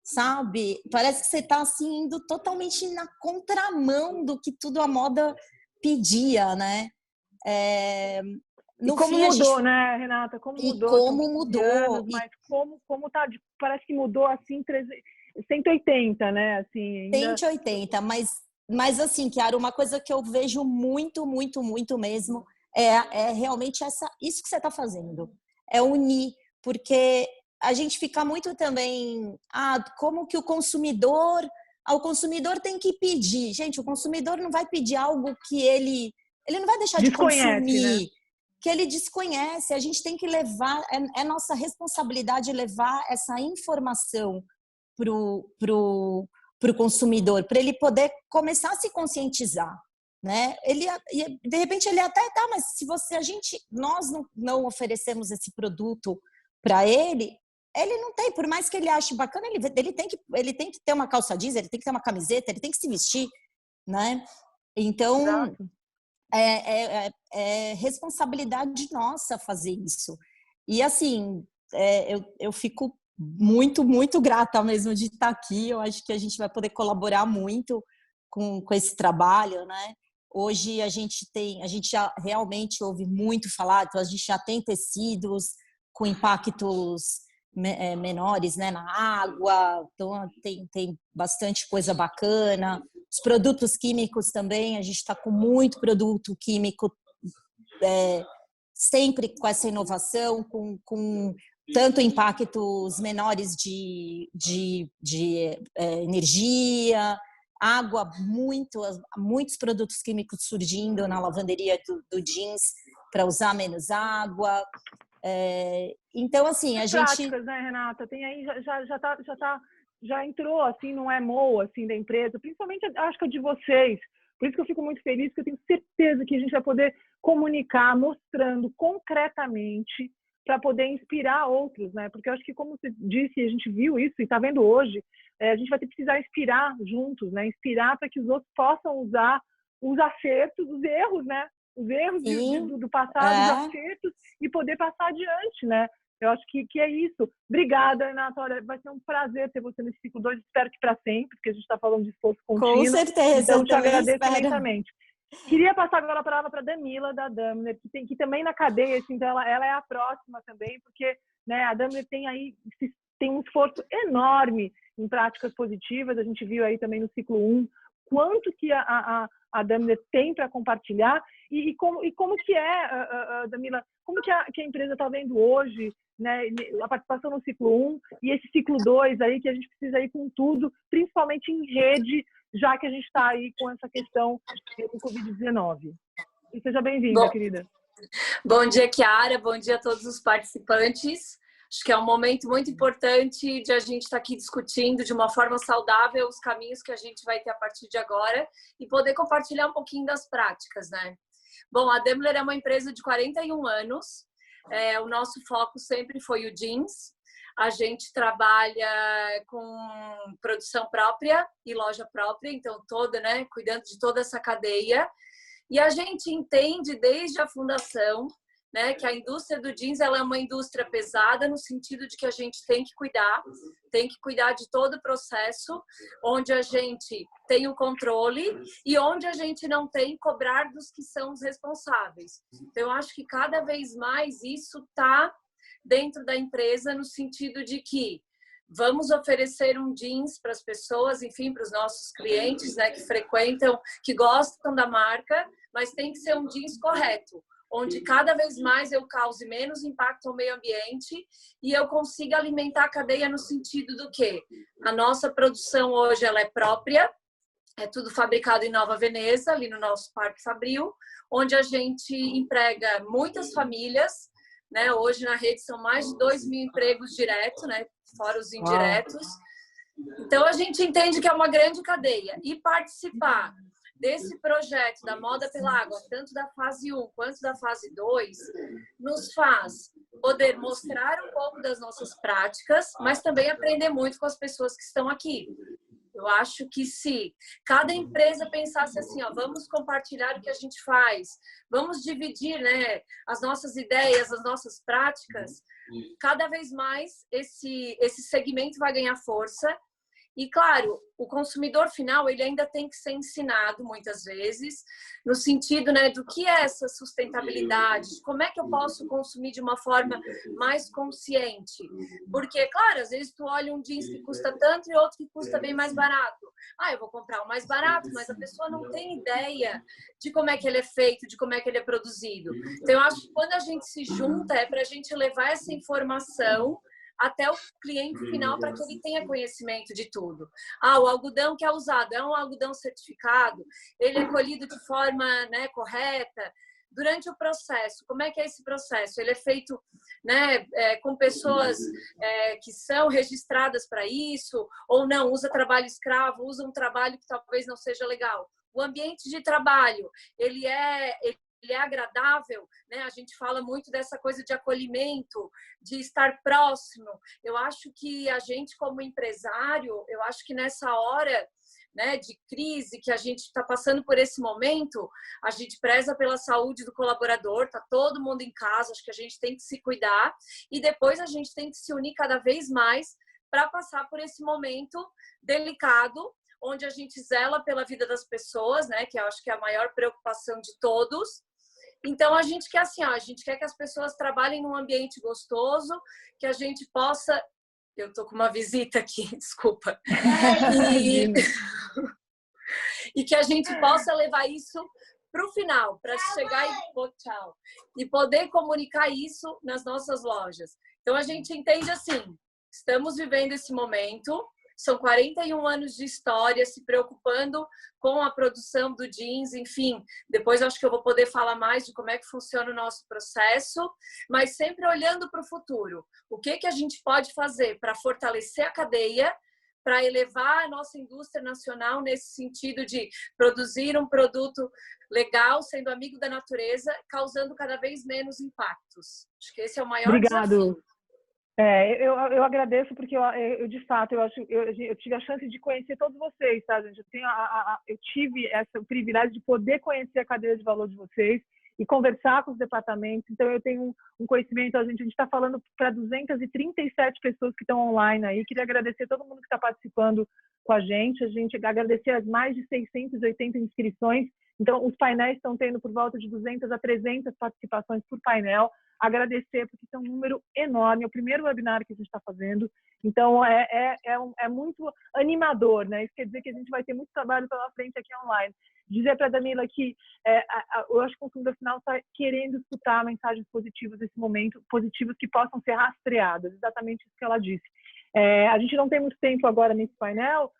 sabe? Parece que você está assim, indo totalmente na contramão do que tudo a moda pedia, né? No como fim, mudou, né, Renata? Como mudou? Anos, mas como tá, parece que mudou assim 180, né? Assim, ainda... 180, mas assim, Chiara, uma coisa que eu vejo muito, muito, muito mesmo é realmente isso que você está fazendo. É unir, porque a gente fica muito também, como que o consumidor tem que pedir. Gente, o consumidor não vai pedir algo que ele não vai deixar de consumir, né? Que ele desconhece. A gente tem que levar, é nossa responsabilidade levar essa informação pro consumidor, para ele poder começar a se conscientizar, né? De repente ele até mas se nós não oferecemos esse produto para ele, ele não tem, por mais que ele ache bacana, ele tem que ter uma calça jeans, ele tem que ter uma camiseta, ele tem que se vestir, né? Então, é responsabilidade nossa fazer isso. E, assim, eu fico muito, muito grata mesmo de estar aqui. Eu acho que a gente vai poder colaborar muito com esse trabalho, né? Hoje a gente já realmente ouve muito falar, então a gente já tem tecidos com impactos menores, né, na água, então tem bastante coisa bacana. Os produtos químicos também, a gente está com muito produto químico, sempre com essa inovação, com tanto impactos menores de energia, água, muitos produtos químicos surgindo na lavanderia do jeans para usar menos água. Então, assim, a gente... Práticas, né, Renata? Tem aí, já entrou, assim, no EMO, assim, da empresa, principalmente, acho que a de vocês. Por isso que eu fico muito feliz, porque eu tenho certeza que a gente vai poder comunicar, mostrando concretamente, para poder inspirar outros, né? Porque eu acho que, como você disse, a gente viu isso e está vendo hoje, a gente vai precisar inspirar juntos, né? Inspirar para que os outros possam usar os acertos, os erros, né? Os erros do passado, os acertos, e poder passar adiante, né? Eu acho que é isso. Obrigada, Renata. Olha, vai ser um prazer ter você nesse ciclo 2. Espero que para sempre, porque a gente está falando de esforço contínuo. Com certeza. Então, te agradeço imensamente. Queria passar agora a palavra para a Damila, da Damler, que também na cadeia, assim, então ela é a próxima também, porque, né, a Damler tem um esforço enorme em práticas positivas. A gente viu aí também no ciclo 1 quanto que a Damler tem para compartilhar e como que Damila, como que a empresa está vendo hoje, né, a participação no ciclo 1 e esse ciclo 2 aí, que a gente precisa ir com tudo, principalmente em rede, já que a gente está aí com essa questão do Covid-19. E seja bem-vinda, querida. Bom dia, Chiara. Bom dia a todos os participantes. Acho que é um momento muito importante de a gente estar aqui discutindo de uma forma saudável os caminhos que a gente vai ter a partir de agora e poder compartilhar um pouquinho das práticas, né? Bom, a Damler é uma empresa de 41 anos. O nosso foco sempre foi o jeans. A gente trabalha com produção própria e loja própria, então né, cuidando de toda essa cadeia. E a gente entende desde a fundação, né, que a indústria do jeans ela é uma indústria pesada no sentido de que a gente tem que cuidar de todo o processo, onde a gente tem o controle e onde a gente não tem cobrar dos que são os responsáveis. Então, eu acho que cada vez mais isso está dentro da empresa no sentido de que vamos oferecer um jeans para as pessoas, enfim, para os nossos clientes, né, que frequentam, que gostam da marca, mas tem que ser um jeans correto, onde cada vez mais eu cause menos impacto ao meio ambiente e eu consiga alimentar a cadeia no sentido do que a nossa produção hoje ela é própria, é tudo fabricado em Nova Veneza, ali no nosso Parque Fabril, onde a gente emprega muitas famílias, né? Hoje na rede são mais de 2.000 empregos diretos, né? Fora os indiretos. Então a gente entende que é uma grande cadeia e participar desse projeto da Moda pela Água, tanto da fase 1 quanto da fase 2, nos faz poder mostrar um pouco das nossas práticas, mas também aprender muito com as pessoas que estão aqui. Eu acho que se cada empresa pensasse assim, ó, vamos compartilhar o que a gente faz, vamos dividir, né, as nossas ideias, as nossas práticas, cada vez mais esse segmento vai ganhar força. E, claro, o consumidor final ele ainda tem que ser ensinado, muitas vezes, no sentido, né, do que é essa sustentabilidade, como é que eu posso consumir de uma forma mais consciente. Porque, claro, às vezes tu olha um jeans que custa tanto e outro que custa bem mais barato. Eu vou comprar o mais barato, mas a pessoa não tem ideia de como é que ele é feito, de como é que ele é produzido. Então, eu acho que quando a gente se junta, é para a gente levar essa informação até o cliente final para que ele tenha conhecimento de tudo. O algodão que é usado é um algodão certificado, ele é colhido de forma, né, correta. Durante o processo, como é que é esse processo? Ele é feito, né, com pessoas que são registradas para isso, ou não, usa trabalho escravo, usa um trabalho que talvez não seja legal. O ambiente de trabalho, ele é agradável, né? A gente fala muito dessa coisa de acolhimento, de estar próximo. Eu acho que a gente, como empresário, eu acho que nessa hora, né, de crise que a gente está passando por esse momento, a gente preza pela saúde do colaborador, tá todo mundo em casa, acho que a gente tem que se cuidar e depois a gente tem que se unir cada vez mais para passar por esse momento delicado, onde a gente zela pela vida das pessoas, né, que eu acho que é a maior preocupação de todos. Então a gente quer assim, ó, a gente quer que as pessoas trabalhem num ambiente gostoso, que a gente possa... Eu tô com uma visita aqui, desculpa. E que a gente possa levar isso para o final, para chegar e poder comunicar isso nas nossas lojas. Então a gente entende assim, estamos vivendo esse momento, são 41 anos de história se preocupando com a produção do jeans, enfim. Depois eu acho que eu vou poder falar mais de como é que funciona o nosso processo, mas sempre olhando para o futuro. O que a gente pode fazer para fortalecer a cadeia, para elevar a nossa indústria nacional nesse sentido de produzir um produto legal, sendo amigo da natureza, causando cada vez menos impactos. Acho que esse é o maior desafio. Eu agradeço porque eu de fato eu tive a chance de conhecer todos vocês, tá, gente? Eu tive o privilégio de poder conhecer a cadeia de valor de vocês e conversar com os departamentos. Então eu tenho um conhecimento. A gente está falando para 237 pessoas que estão online aí. Queria agradecer todo mundo que está participando com a gente agradecer as mais de 680 inscrições. Então os painéis estão tendo por volta de 200 a 300 participações por painel. Agradecer, porque isso é um número enorme, é o primeiro webinar que a gente está fazendo, então é muito animador, né? Isso quer dizer que a gente vai ter muito trabalho pela frente aqui online. Dizer para a Danila que eu acho que o consumidor final está querendo escutar mensagens positivas nesse momento, positivas que possam ser rastreadas, exatamente isso que ela disse. A gente não tem muito tempo agora nesse painel,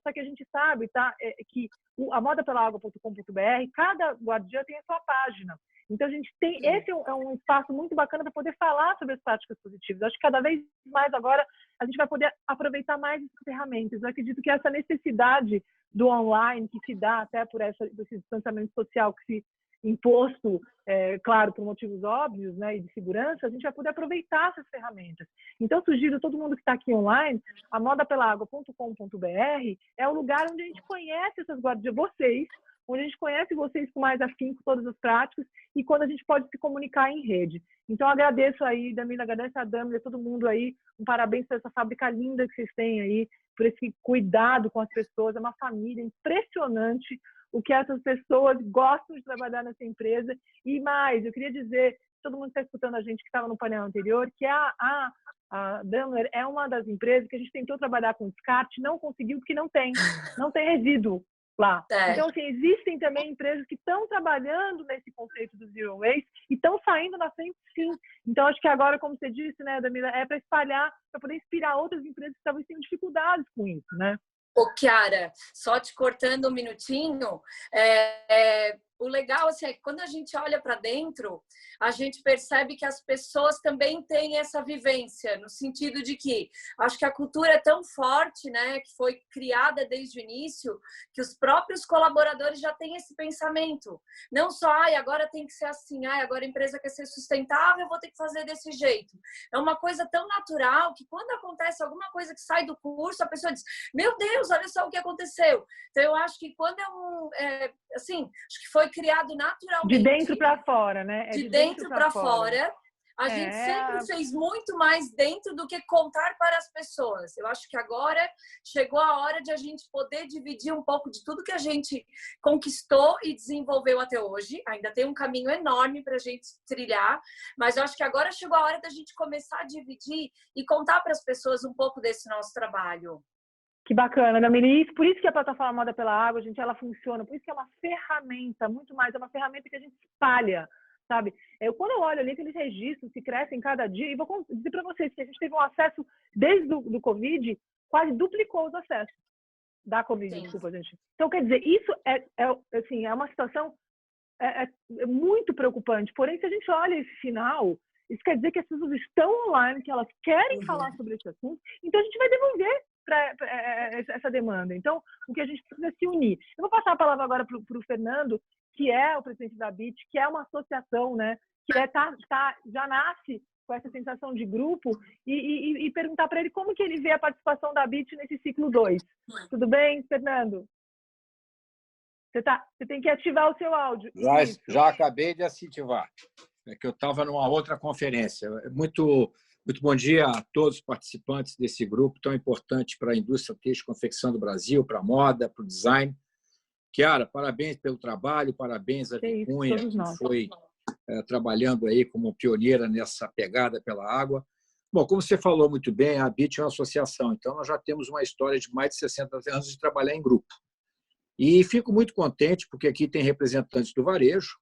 só que a gente sabe, tá, que a modapelaagua.com.br, cada guardiã tem a sua página. Então, a gente tem... Esse é um espaço muito bacana para poder falar sobre as práticas positivas. Acho que cada vez mais agora a gente vai poder aproveitar mais essas ferramentas. Eu acredito que essa necessidade do online, que se dá até por esse distanciamento social que se imposto, claro, por motivos óbvios, né, e de segurança, a gente vai poder aproveitar essas ferramentas. Então, sugiro a todo mundo que está aqui online, a modapelaagua.com.br é o lugar onde a gente conhece essas guardiãs, vocês, onde a gente conhece vocês com mais afinco, todas as práticas, e quando a gente pode se comunicar em rede. Então, agradeço aí, Damila, agradeço a Damila, todo mundo aí, um parabéns por essa fábrica linda que vocês têm aí, por esse cuidado com as pessoas, é uma família impressionante, o que essas pessoas gostam de trabalhar nessa empresa. E mais, eu queria dizer, todo mundo está escutando a gente que estava no painel anterior, que a Daimler é uma das empresas que a gente tentou trabalhar com descarte, não conseguiu, porque não tem resíduo lá. Então, assim, existem também empresas que estão trabalhando nesse conceito do Zero Waste e estão saindo na frente, sim. Então, acho que agora, como você disse, né, Damila, é para espalhar, para poder inspirar outras empresas que talvez tenham dificuldades com isso, né? Ô, Chiara, só te cortando um minutinho, o legal assim, é que quando a gente olha para dentro, a gente percebe que as pessoas também têm essa vivência, no sentido de que acho que a cultura é tão forte, né, que foi criada desde o início, que os próprios colaboradores já têm esse pensamento. Não só, agora tem que ser assim, agora a empresa quer ser sustentável, eu vou ter que fazer desse jeito. É uma coisa tão natural que quando acontece alguma coisa que sai do curso, a pessoa diz, meu Deus, olha só o que aconteceu. Então, eu acho que quando assim, acho que foi criado naturalmente. De dentro para fora, né? De dentro para fora. A gente sempre fez muito mais dentro do que contar para as pessoas. Eu acho que agora chegou a hora de a gente poder dividir um pouco de tudo que a gente conquistou e desenvolveu até hoje. Ainda tem um caminho enorme para a gente trilhar, mas eu acho que agora chegou a hora da gente começar a dividir e contar para as pessoas um pouco desse nosso trabalho. Que bacana, Damila. Por isso que a plataforma Moda pela Água, gente, ela funciona. Por isso que é uma ferramenta, muito mais. É uma ferramenta que a gente espalha, sabe? Quando eu olho ali aqueles registros que crescem cada dia, e vou dizer para vocês que a gente teve um acesso, desde o Covid, quase duplicou os acessos da Covid, sim. Desculpa, gente. Então, quer dizer, isso assim, é uma situação muito preocupante. Porém, se a gente olha esse final, isso quer dizer que as pessoas estão online, que elas querem falar sobre esse assunto, então a gente vai devolver para essa demanda. Então, o que a gente precisa é se unir. Eu vou passar a palavra agora para o Fernando, que é o presidente da BIT, que é uma associação, né, que já nasce com essa sensação de grupo, e perguntar para ele como que ele vê a participação da BIT nesse ciclo 2. Tudo bem, Fernando? Você tem que ativar o seu áudio. Já acabei de ativar. É que eu estava numa outra conferência. Muito bom dia a todos os participantes desse grupo tão importante para a indústria têxtil e confecção do Brasil, para a moda, para o design. Chiara, parabéns pelo trabalho, parabéns a Vicunha, que foi trabalhando aí como pioneira nessa pegada pela água. Bom, como você falou muito bem, a BIT é uma associação, então nós já temos uma história de mais de 60 anos de trabalhar em grupo. E fico muito contente, porque aqui tem representantes do varejo,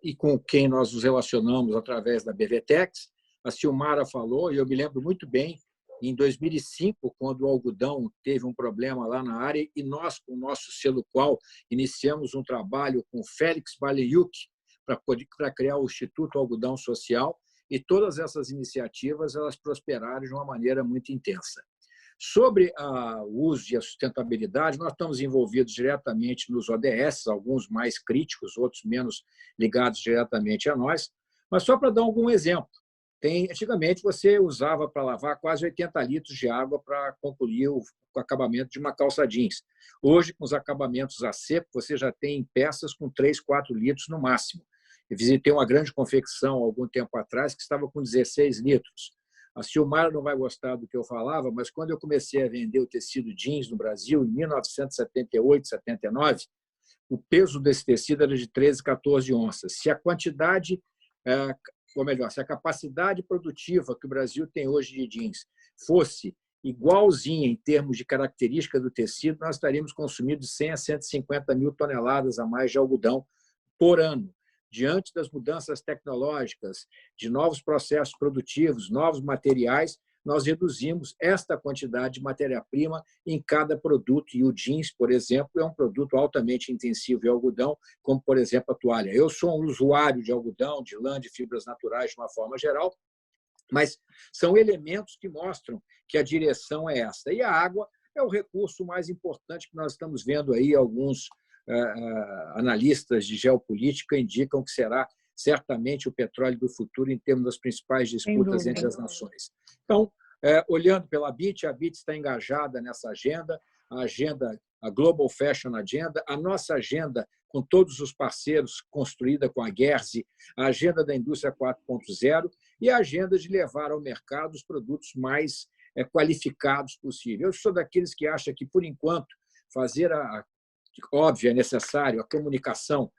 e com quem nós nos relacionamos através da BVTEX. A Silmara falou, e eu me lembro muito bem, em 2005, quando o algodão teve um problema lá na área, e nós, com o nosso selo Qual, iniciamos um trabalho com o Félix Baleyuk para criar o Instituto Algodão Social, e todas essas iniciativas elas prosperaram de uma maneira muito intensa. Sobre o uso e a sustentabilidade, nós estamos envolvidos diretamente nos ODS, alguns mais críticos, outros menos ligados diretamente a nós. Mas só para dar algum exemplo, antigamente você usava para lavar quase 80 litros de água para concluir o acabamento de uma calça jeans. Hoje, com os acabamentos a seco, você já tem peças com 3, 4 litros no máximo. Eu visitei uma grande confecção há algum tempo atrás que estava com 16 litros. A Silmara não vai gostar do que eu falava, mas quando eu comecei a vender o tecido jeans no Brasil, em 1978, 79, o peso desse tecido era de 13, 14 onças. Se a quantidade, ou melhor, se a capacidade produtiva que o Brasil tem hoje de jeans fosse igualzinha em termos de característica do tecido, nós estaríamos consumindo de 100 a 150 mil toneladas a mais de algodão por ano. Diante das mudanças tecnológicas, de novos processos produtivos, novos materiais, nós reduzimos esta quantidade de matéria-prima em cada produto. E o jeans, por exemplo, é um produto altamente intensivo em algodão, como, por exemplo, a toalha. Eu sou um usuário de algodão, de lã, de fibras naturais, de uma forma geral, mas são elementos que mostram que a direção é essa. E a água é o recurso mais importante que nós estamos vendo aí alguns analistas de geopolítica indicam que será certamente o petróleo do futuro em termos das principais disputas entre as nações. Então, olhando pela BIT, a BIT está engajada nessa agenda, a Global Fashion Agenda, a nossa agenda com todos os parceiros, construída com a Guernsey, a agenda da indústria 4.0 e a agenda de levar ao mercado os produtos mais qualificados possível. Eu sou daqueles que acham que, por enquanto, fazer óbvio, é necessário a comunicação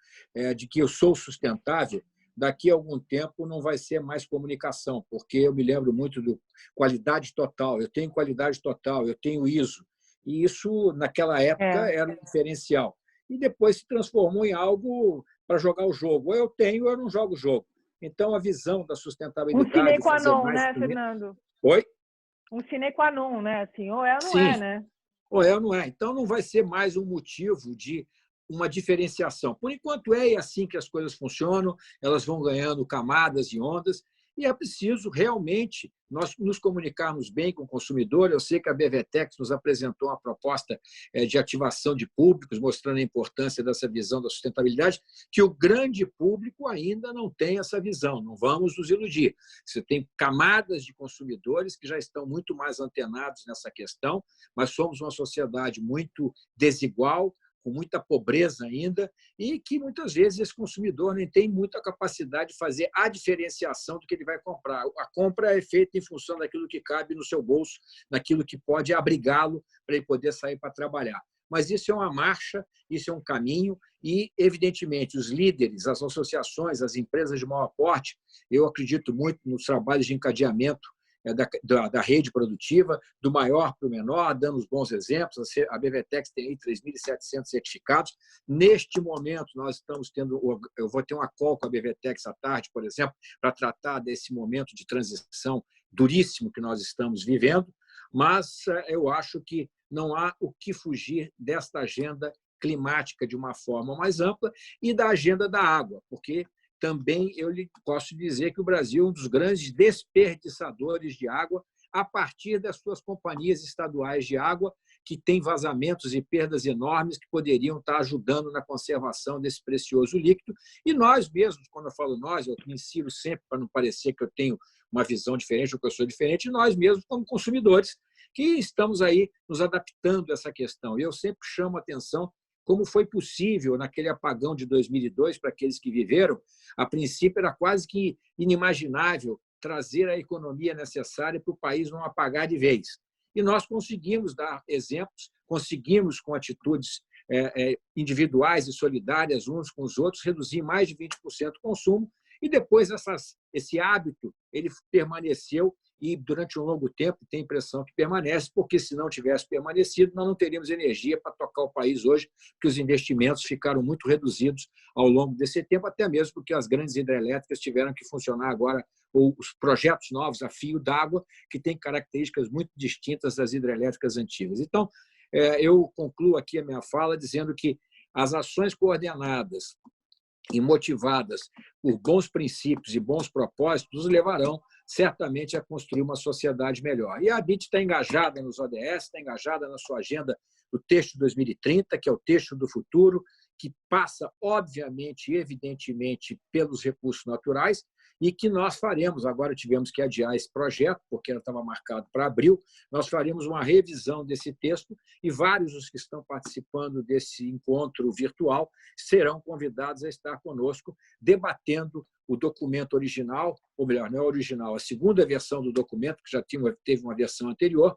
de que eu sou sustentável, daqui a algum tempo não vai ser mais comunicação, porque eu me lembro muito do qualidade total, eu tenho qualidade total, eu tenho ISO, e isso, naquela época, era um diferencial. E depois se transformou em algo para jogar o jogo. Ou eu tenho ou eu não jogo o jogo. Então, a visão da sustentabilidade... Um sine qua non, né, Fernando? Oi? Um sine qua non, né? Assim, ou é ou não Sim. É, né? Ou é ou não é. Então, não vai ser mais um motivo de uma diferenciação. Por enquanto, é assim que as coisas funcionam, elas vão ganhando camadas e ondas, e é preciso realmente nós nos comunicarmos bem com o consumidor. Eu sei que a BVTEX nos apresentou uma proposta de ativação de públicos, mostrando a importância dessa visão da sustentabilidade, que o grande público ainda não tem essa visão, não vamos nos iludir. Você tem camadas de consumidores que já estão muito mais antenados nessa questão, mas somos uma sociedade muito desigual, com muita pobreza ainda, e que muitas vezes esse consumidor nem tem muita capacidade de fazer a diferenciação do que ele vai comprar. A compra é feita em função daquilo que cabe no seu bolso, daquilo que pode abrigá-lo para ele poder sair para trabalhar. Mas isso é uma marcha, isso é um caminho, e, evidentemente, os líderes, as associações, as empresas de maior porte, eu acredito muito nos trabalhos de encadeamento da rede produtiva, do maior para o menor, dando os bons exemplos. A BVTEX tem aí 3.700 certificados. Neste momento, nós estamos eu vou ter uma call com a BVTEX à tarde, por exemplo, para tratar desse momento de transição duríssimo que nós estamos vivendo, mas eu acho que não há o que fugir desta agenda climática de uma forma mais ampla e da agenda da água, porque também eu lhe posso dizer que o Brasil é um dos grandes desperdiçadores de água, a partir das suas companhias estaduais de água, que têm vazamentos e perdas enormes que poderiam estar ajudando na conservação desse precioso líquido. E nós mesmos, quando eu falo nós, eu me insiro sempre para não parecer que eu tenho uma visão diferente ou que eu sou diferente, nós mesmos, como consumidores, que estamos aí nos adaptando a essa questão. E eu sempre chamo a atenção como foi possível, naquele apagão de 2002, para aqueles que viveram, a princípio era quase que inimaginável trazer a economia necessária para o país não apagar de vez. E nós conseguimos dar exemplos, conseguimos, com atitudes individuais e solidárias uns com os outros, reduzir mais de 20% o consumo, e depois esse hábito ele permaneceu e, durante um longo tempo, tem a impressão que permanece, porque, se não tivesse permanecido, nós não teríamos energia para tocar o país hoje, porque os investimentos ficaram muito reduzidos ao longo desse tempo, até mesmo porque as grandes hidrelétricas tiveram que funcionar agora, ou os projetos novos a fio d'água, que têm características muito distintas das hidrelétricas antigas. Então, eu concluo aqui a minha fala dizendo que as ações coordenadas e motivadas por bons princípios e bons propósitos nos levarão certamente a construir uma sociedade melhor. E a ABIT está engajada nos ODS, está engajada na sua agenda do Texto 2030, que é o texto do futuro, que passa, obviamente e evidentemente, pelos recursos naturais, e que nós faremos, agora tivemos que adiar esse projeto, porque ela estava marcado para abril, nós faremos uma revisão desse texto e vários dos que estão participando desse encontro virtual serão convidados a estar conosco, debatendo o documento original, ou melhor, não é original, a segunda versão do documento, que já teve uma versão anterior,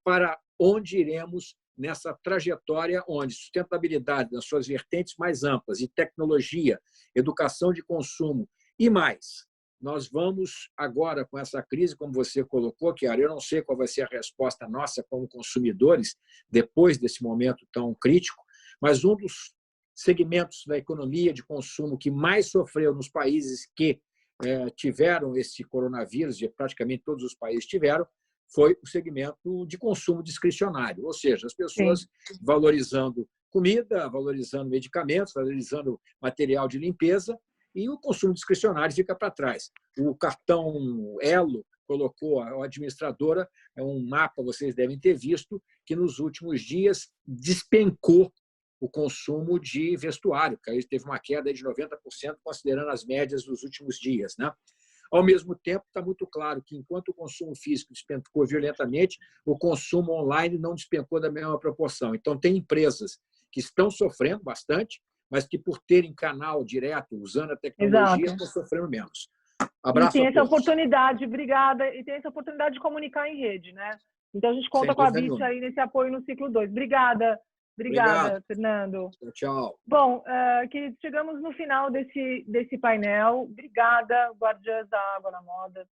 para onde iremos nessa trajetória onde sustentabilidade nas suas vertentes mais amplas e tecnologia, educação de consumo e mais. Nós vamos agora, com essa crise, como você colocou, Chiara, eu não sei qual vai ser a resposta nossa como consumidores depois desse momento tão crítico, mas um dos segmentos da economia de consumo que mais sofreu nos países que tiveram esse coronavírus, e praticamente todos os países tiveram, foi o segmento de consumo discricionário, ou seja, as pessoas valorizando comida, valorizando medicamentos, valorizando material de limpeza, e o consumo discricionário fica para trás. O cartão Elo colocou, a administradora, um mapa, vocês devem ter visto, que nos últimos dias despencou o consumo de vestuário, que aí teve uma queda de 90%, considerando as médias dos últimos dias, né? Ao mesmo tempo, está muito claro que, enquanto o consumo físico despencou violentamente, o consumo online não despencou da mesma proporção. Então, tem empresas que estão sofrendo bastante, mas que, por terem canal direto, usando a tecnologia, estão sofrendo menos. Abraço e tem a todos. essa oportunidade, obrigada, e tem essa oportunidade de comunicar em rede, né? Então, a gente conta com a ABIT aí nesse apoio no ciclo 2. Obrigada, Fernando. Tchau. Bom, queridos, chegamos no final desse painel. Obrigada, Guardiãs da Água na Moda.